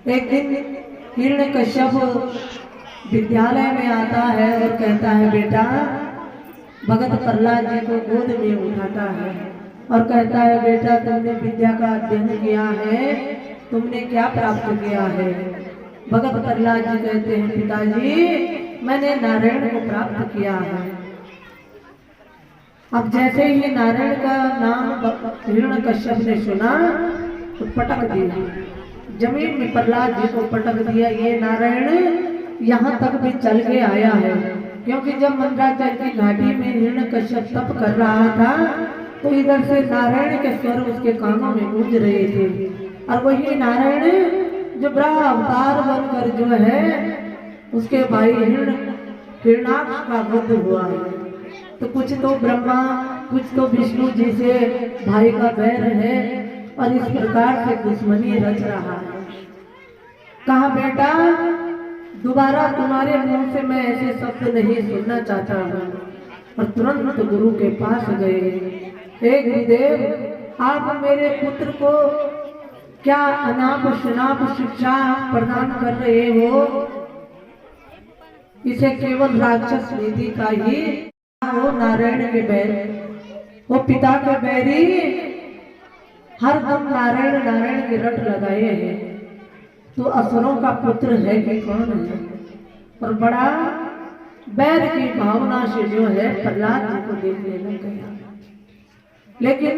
एक दिन हिरण्यकश्यप विद्यालय में आता है और कहता है, बेटा, भगत प्रहलाद जी को गोद में उठाता है और कहता है, बेटा, तुमने विद्या का अध्ययन किया है, तुमने क्या प्राप्त किया है? भगत प्रहलाद जी कहते हैं, पिताजी, मैंने नारायण को प्राप्त किया है। अब जैसे ही नारायण का नाम हिरण्यकश्यप ने सुना तो पटक दिया, जमीन में प्रहलाद जी को पटक दिया। ये नारायण यहाँ तक भी चल के आया है, क्योंकि जब मंदराचल की घाटी में हिरण्यकश्यप तप कर रहा था तो इधर से नारायण के स्वर उसके कानों में गूंज रहे थे। और वही नारायण जो बड़ा अवतार बनकर जो है उसके भाई हिरण्याक्ष का वध हुआ है। तो कुछ तो ब्रह्मा, कुछ तो विष्णु जी से भाई का बैर है और इस प्रकार से दुश्मनी रच रहा है। कहा, बेटा, दोबारा तुम्हारे मुंह से मैं ऐसे शब्द नहीं सुनना चाहता हूँ। और तुरंत गुरु के पास गए। हे गुरुदेव, आप मेरे पुत्र को क्या अनाप शनाप शिक्षा प्रदान कर रहे हो? इसे केवल राक्षस नीति का ही वो नारायण के बैर, वो पिता के बैरी हर दम नारायण नारायण की रट लगाए हैं। तो असुरों का पुत्र है कि कौन है? और बड़ा बैर की भावना से जो है प्रहलाद जी को देखने लग गया। लेकिन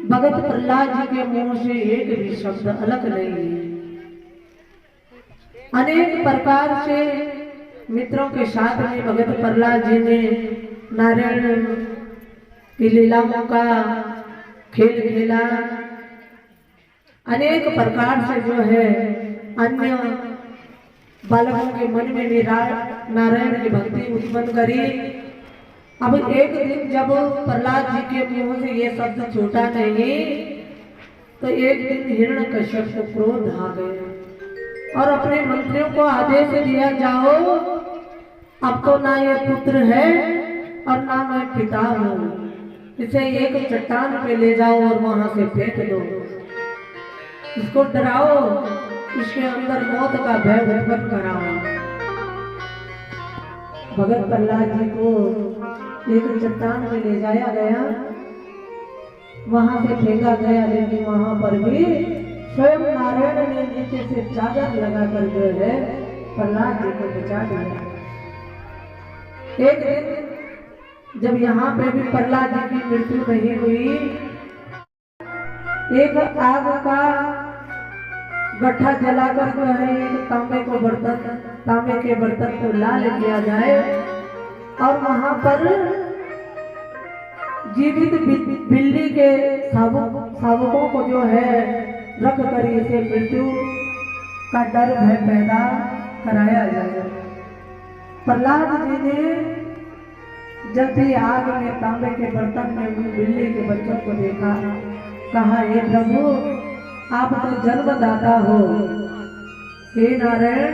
भगत प्रहलाद जी के मुंह से एक भी शब्द अलग नहीं है। अनेक प्रकार से मित्रों के साथ में भगत प्रहलाद जी ने नारायण की लीलाओं का खेल खेला। अनेक प्रकार से जो है अन्य बालकों के मन में भी नारायण की भक्ति उत्पन्न करी। अब एक दिन जब प्रहलाद जी के मुंह से ये शब्द छूटा नहीं तो एक दिन हिरण्यकश्यप को क्रोध आ गया और अपने मंत्रियों को आदेश दिया, जाओ, अब तो ना ये पुत्र है और ना मैं पिता हूँ, इसे एक चट्टान पे ले जाओ और वहां से फेंक दो, इसको डराओ, इसके अंदर मौत का भय उत्पन्न कराओ। भगत प्रहलाद जी को एक चट्टान में ले जाया गया, वहां से फेंका गया, लेकिन वहां पर भी स्वयं नारायण ने नीचे से चादर लगाकर जो है प्रहलाद जी को बचा दिया। एक दिन जब यहाँ पे भी प्रहलाद जी की मृत्यु नहीं हुई, एक आग का गट्ठा जलाकर जो है एक तांबे के बर्तन को लाल किया जाए और वहां पर जीवित बिल्ली के शावकों को जो है रख कर इसे मृत्यु का डर भय पैदा कराया जाए। प्रहलाद जी ने जब भी आग में तांबे के बर्तन में उन बिल्ली के बच्चों को देखा, कहा, हे प्रभु, आप तो जन्मदाता हो, हे नारायण,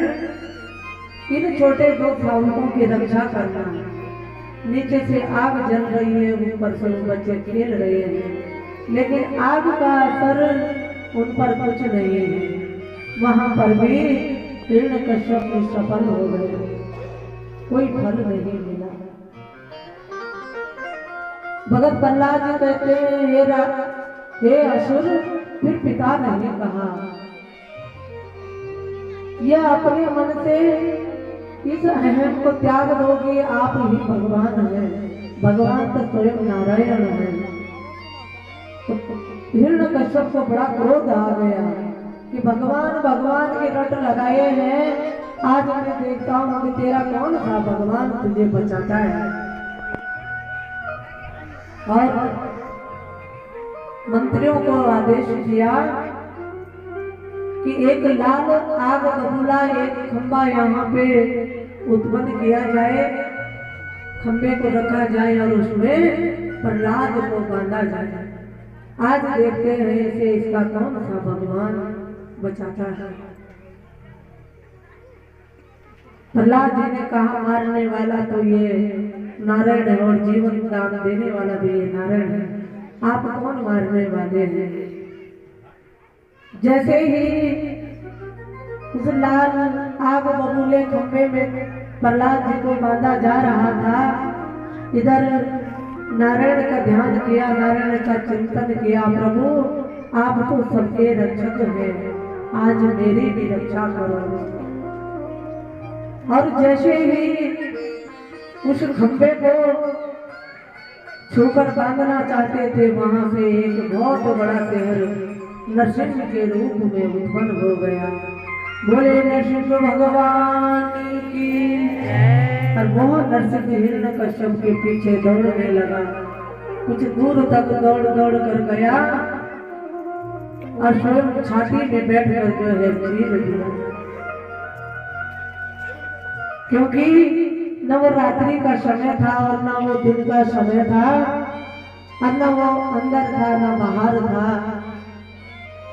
इन छोटे दो शावकों की रक्षा करना। नीचे से आग जल रही है, ऊपर से वो बच्चे खेल रहे हैं, लेकिन आग का असर उन पर कुछ नहीं है। वहां पर भी हिरण्यकश्यप सफल हो गए, कोई फल नहीं मिला। भगत प्रहलाद जी कहते हैं, हे असुर, फिर पिता नहीं कहा। यह अपने मन से इस अहम को त्याग दोगे, आप ही भगवान हैं, भगवान तो स्वयं नारायण है। तो हिरण्यकश्यप को बड़ा क्रोध आ गया कि भगवान भगवान के रट लगाए हैं, आज मैं देखता हूं कि तेरा कौन सा भगवान तुझे बचाता है। और मंत्रियों को आदेश दिया कि एक लाल आग बबूला एक खंबा यहाँ पे उत्पन्न किया जाए, खंबे को रखा जाए और उसमें प्रहलाद को बांधा जाए। आज देखते हैं इसे इसका कौन सा भगवान बचाता है। प्रहलाद जी ने कहा, मारने वाला तो ये नारायण है और जीवन दान देने वाला भी ये नारायण है, आप कौन मारने वाले हैं? जैसे ही उस लाल आग बबूले खंभे में प्रहलाद जी को बांधा जा रहा था। इधर नारायण का ध्यान किया, नारायण का चिंतन किया, प्रभु आप तो सबके रक्षक हैं, आज मेरी भी रक्षा करो। और जैसे ही उस खंभे को छूकर बांधना चाहते थे, वहां से एक बहुत बड़ा शहर नरसिंह के रूप में उत्पन्न हो गया। बोले नरसिंह भगवान की। और वो नरसिंह हिरण्यकश्यप के पीछे दौड़ने लगा। कुछ दूर तक दौड़ दौड़ कर गया और स्वयं छाती में बैठकर जो है चीर दिया। क्योंकि न वो रात्रि का समय था और न वो दिन का समय था, और न वो अंदर था न बाहर था।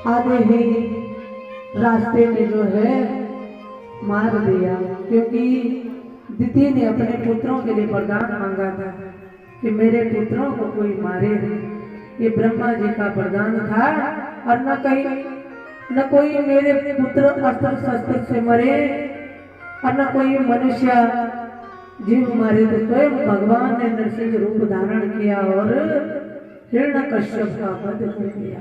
आधे ही रास्ते में जो है मार दिया। क्योंकि दिति ने अपने पुत्रों के लिए वरदान मांगा था कि मेरे पुत्रों को कोई मारे। ये ब्रह्मा जी का वरदान था। और न कोई मेरे पुत्र अस्त्र शस्त्र से मरे और न कोई मनुष्य जीव मारे। तो स्वयं भगवान ने नरसिंह रूप धारण किया और हिरण्यकश्यप का वध कर दिया।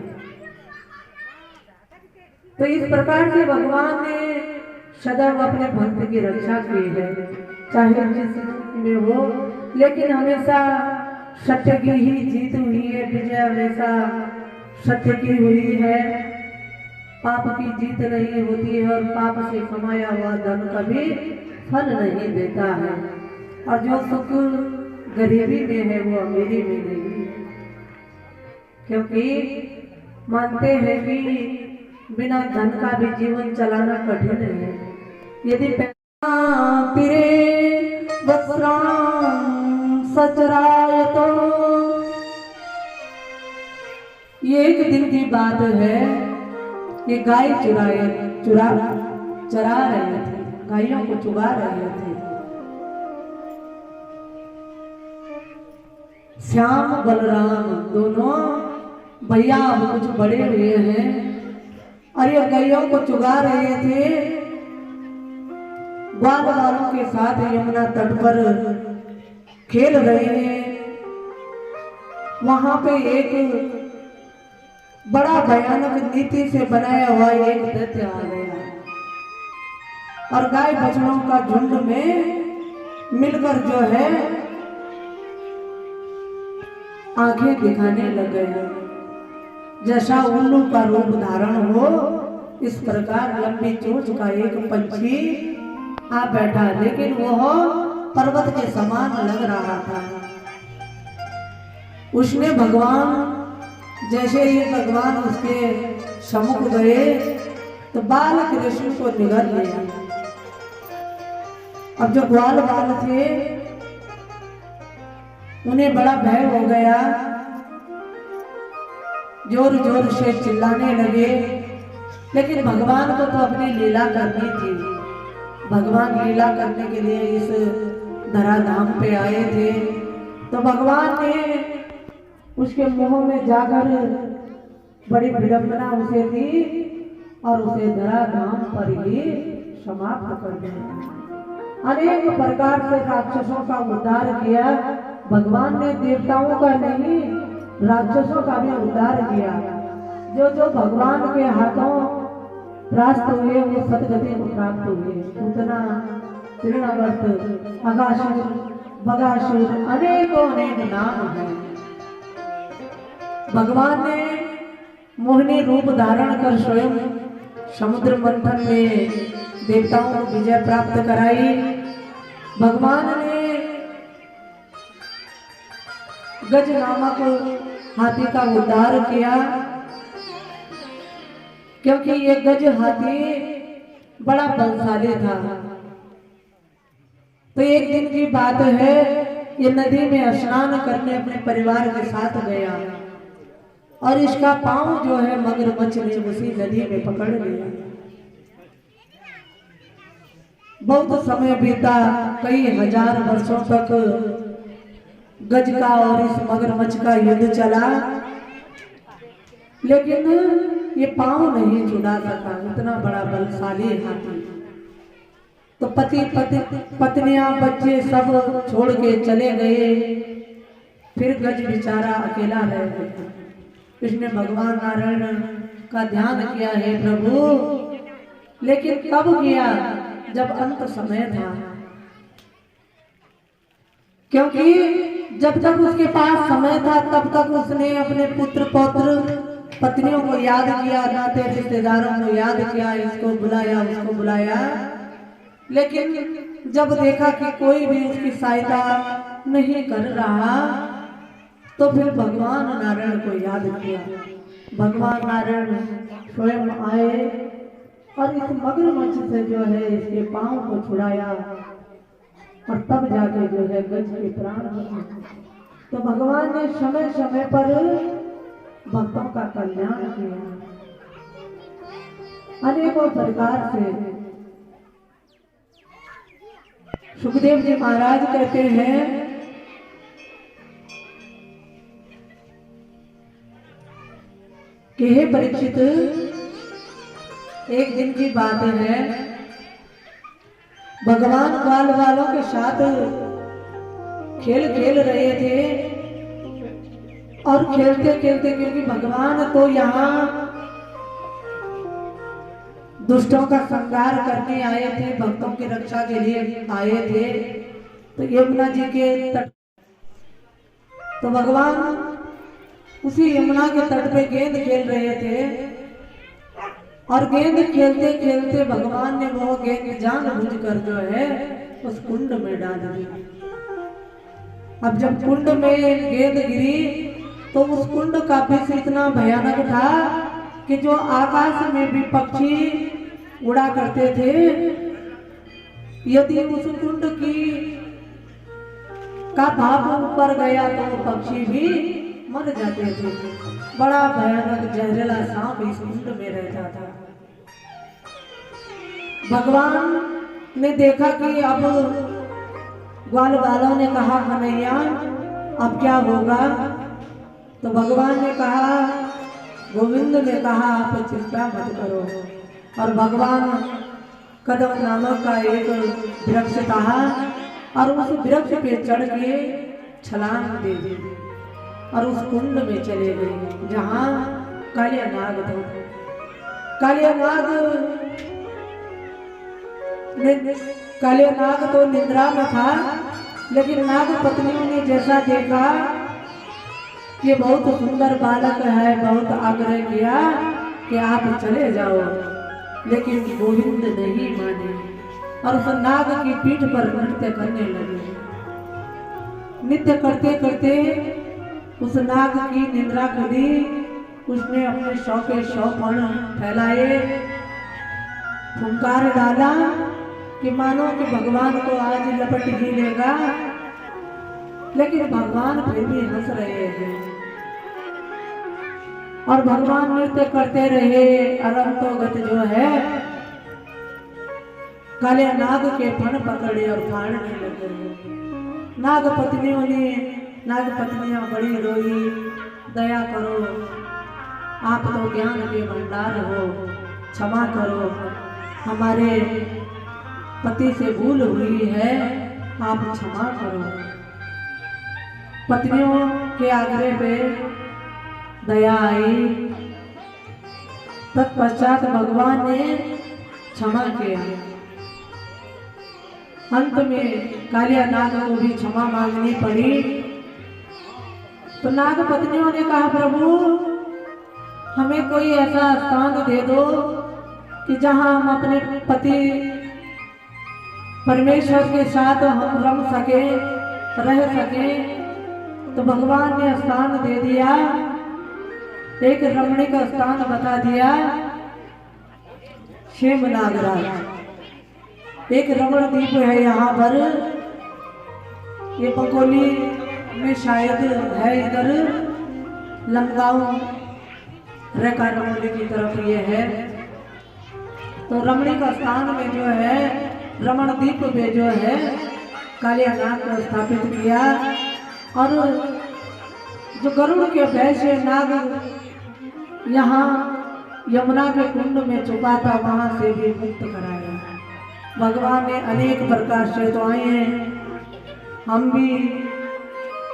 तो इस प्रकार से भगवान ने सदैव अपने भक्त की रक्षा की है, चाहे जिस में हो, लेकिन हमेशा सत्य की ही जीत हुई है, विजय हमेशा सत्य की हुई है। पाप की जीत नहीं होती है और पाप से कमाया हुआ धन कभी फल नहीं देता है। और जो सुख गरीबी में है वो अमीरी में नहीं है। क्योंकि मानते हैं कि बिना धन का भी जीवन चलाना कठिन है। यदि तिरे सचराय तो ये एक दिन की बात है। ये गाय चरा रहे थे, गायों को चुगा रहे थे। श्याम बलराम दोनों भैया अब कुछ बड़े हुए हैं और ये गायों को चुगा रहे थे। ग्वाल वालों के साथ यमुना तट पर खेल रहे हैं। वहां पे एक बड़ा भयानक नीति से बनाया हुआ एक दैत्य आ गया और गाय बछड़ों का झुंड में मिलकर जो है आंखें दिखाने लग गया। जैसा उल्लू का रूप धारण हो, इस प्रकार लंबी चोंच का एक पंछी आ बैठा, लेकिन वह पर्वत के समान लग रहा था। उसने भगवान जैसे ही भगवान उसके सम्मुख गए तो बाल कृष्ण को निगल लिया। अब जो ग्वाल बाल थे उन्हें बड़ा भय हो गया, जोर जोर से चिल्लाने लगे। लेकिन भगवान को तो अपनी लीला करनी थी। भगवान लीला करने के लिए इस धराधाम पे आए थे। तो भगवान ने उसके मुंह में जाकर बड़ी विडंबना उसे दी और उसे धराधाम पर ही समाप्त कर दिया। अनेक प्रकार से राक्षसों का उद्धार किया भगवान ने। देवताओं का नहीं, राक्षसों का भी उद्धार किया। जो जो भगवान के हाथों प्राप्त हुए वो सदगति को प्राप्त हुए। पूतना, तृणावर्त, अगासुर, बगासुर, अनेकों अनेक नाम हैं। भगवान ने मोहिनी रूप धारण कर स्वयं समुद्र मंथन में देवताओं को विजय प्राप्त कराई। भगवान ने गज नामक हाथी का उद्धार किया, क्योंकि ये गज हाथी बड़ा बलशाली था। तो एक दिन की बात है, ये नदी में स्नान करने अपने परिवार के साथ गया और इसका पांव जो है मगरमच्छ ने उसी नदी में पकड़ लिया। बहुत समय बीता, कई हजार वर्षों तक गज का और इस मगरमच्छ का युद्ध चला, लेकिन ये पांव नहीं छुड़ा सका। इतना बड़ा बलशाली हाथी। तो पति पत्नियां बच्चे सब छोड़ के चले गए। फिर गज बेचारा अकेला रह गया। इसने भगवान नारायण का ध्यान किया, है प्रभु, लेकिन कब किया? जब अंत समय था। क्योंकि जब तक उसके पास समय था तब तक उसने अपने पुत्र पौत्र पत्नियों को याद किया, नाते रिश्तेदारों को याद किया, इसको बुलाया उसको बुलाया। लेकिन जब देखा कि कोई भी उसकी सहायता नहीं कर रहा तो फिर भगवान नारायण को याद किया। भगवान नारायण स्वयं आए और इस मगरमच्छ से जो है इसके पांव को छुड़ाया और तब जाके जो है गज के प्राण बचे। तो भगवान ने समय समय पर भक्तों का कल्याण किया। अनेकों प्रकार से सुखदेव जी महाराज कहते हैं कि हे परीक्षित, एक दिन की बात है, भगवान ग्वाल वालों के साथ खेल रहे थे और खेलते खेलते, क्योंकि भगवान तो यहाँ दुष्टों का संहार करने आए थे, भक्तों की रक्षा के लिए आए थे। तो यमुना जी के तट, तो भगवान उसी यमुना के तट पे गेंद खेल रहे थे और गेंद खेलते खेलते भगवान ने वो गेंद जानबूझकर जो है उस कुंड में डाल दी। अब जब कुंड में गेंद गिरी तो उस कुंड का विष इतना भयानक था कि जो आकाश में भी पक्षी उड़ा करते थे, यदि उस कुंड की का भाप ऊपर गया तो पक्षी भी मर जाते थे। बड़ा भयानक जहरीला सांप इस कुंड में रहता था। भगवान ने देखा कि अब ग्वाल वालों ने कहा, कन्हैया अब क्या होगा? तो भगवान ने कहा, गोविंद ने कहा, आप चिंता मत करो। और भगवान कदम नामक का एक वृक्ष था और उस वृक्ष पे चढ़ के छलांग दे दी और उस कुंड में चले गए जहां कालिया नाग था। कालिया नाग तो निद्रा में था, लेकिन नाग पत्नियों ने जैसा देखा कि बहुत सुंदर बालक है, बहुत आग्रह किया कि आप चले जाओ, लेकिन गोविंद नहीं माने और उस नाग की पीठ पर नृत्य करने लगे। नृत्य करते करते उस नाग की निद्रा खुली। उसने अपने 100 के 100 पण फैलाए, फुंकार डाला कि मानो कि भगवान को आज लपट ही लेगा, लेकिन भगवान फिर भी हंस रहे हैं और भगवान नृत्य करते रहे। अरंतोगत जो है काले नाग के फण पकड़े और फाड़ने लगे। नाग पत्नियां बड़ी रोई, दया करो, आप तो ज्ञान के भंडार हो, क्षमा करो, हमारे पति से भूल हुई है, आप क्षमा करो। पत्नियों के आग्रह पे दया आई। तत्पश्चात भगवान ने क्षमा किया। अंत में कालिया नाग को भी क्षमा मांगनी पड़ी। तो नाग पत्नियों ने कहा, प्रभु हमें कोई ऐसा स्थान दे दो कि जहां हम अपने पति परमेश्वर के साथ हम रम सके, रह सके। तो भगवान ने स्थान दे दिया, एक रमणीक का स्थान बता दिया, क्षेम नागराज। एक रमण द्वीप है यहाँ पर, ये पंकोली में शायद है, इधर लमगांव रेखा रमोली की तरफ ये है। तो रमणी का स्थान में जो है, रमण द्वीप पे जो है कालिया नाग को स्थापित किया। और जो गरुड़ के वैश्य नाग यहाँ यमुना के कुंड में छुपा था, वहां से भी मुक्त कराया। भगवान ने अनेक प्रकार से तो आए हैं, हम भी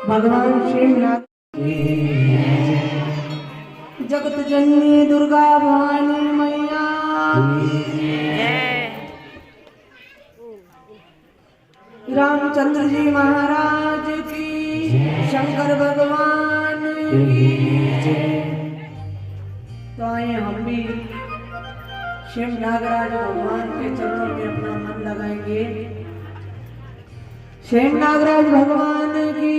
भगवान शिवनाथ जगत जननी दुर्गा भवानी मैया रामचंद्र जी महाराज की, शंकर भगवान की। तो आइए हम भी शिव नागराज भगवान के चरणों में अपना मन लगाएंगे। शिव नागराज भगवान की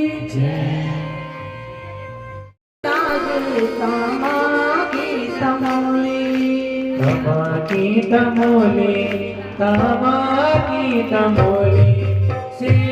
तमोली श्री